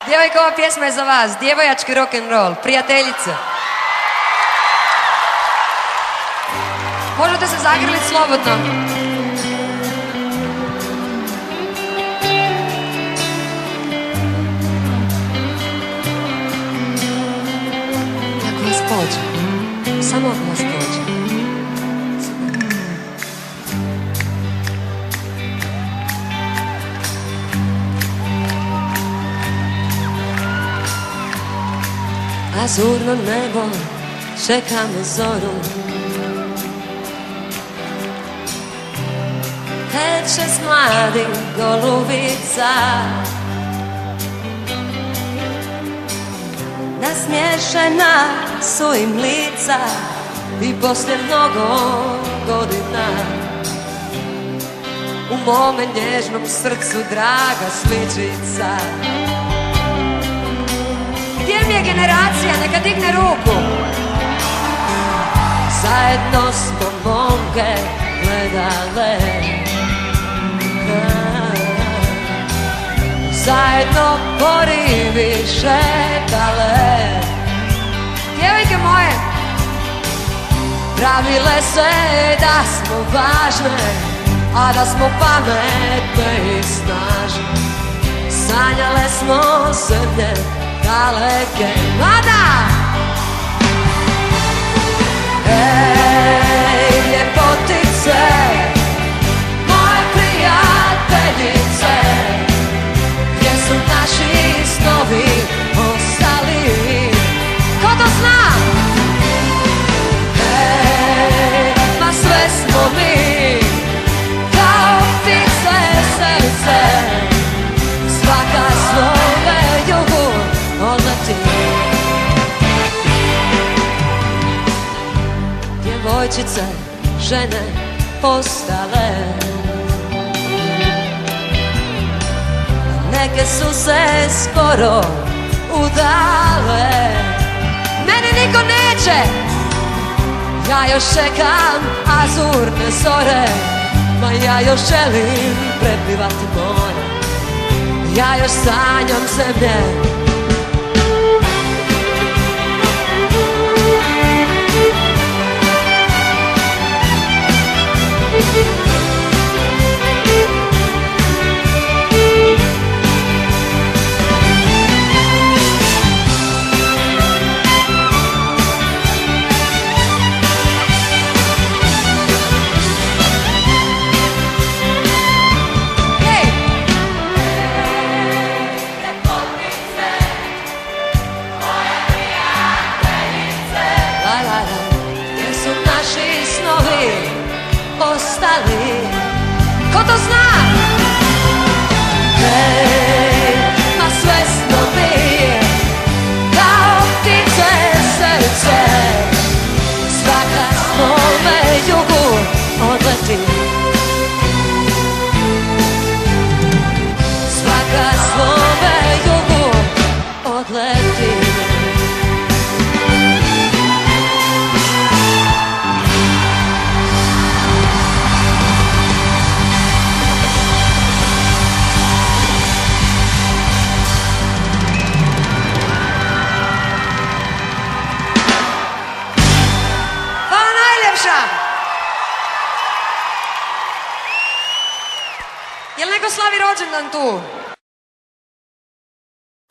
Djevojka, ova pjesma je za vas. Djevojački rock'n'roll. Prijateljice. Možete se zagrliti slobodno. Ako vas pođe. Samo ako vas pođe. Azurno nebo, čekamo zoru. Teče s mladih golubica, nasmiješena su im lica i poslije mnogo godina u mome nježnom srcu draga sličica. Gdje mi je generacija, neka digne ruku. Zajedno smo momke gledale, zajedno po rivi šetale. Djevojke moje, pravile se da smo važne, a da smo pametne i snažne. Sanjale smo zemlje daleke, mada! Ej, ljepotice, moje prijateljice, gdje su naši snovi ostali? Ko to zna? Ej, ma sve smo mi, kao ptice srce, svaka svome jugu odleti. Djevojčice, žene postale, neke su se skoro udale. Mene niko neće, ja još čekam azurne zore, ma ja još želim prepivati more, ja još sanjam zemlje. Ostali, ko to zna? Hej, ma sve smo mi, kao ptice srce, svaka svome jugu odleti. Svaka svome jugu odleti. Jel neko slavi rođendan tu?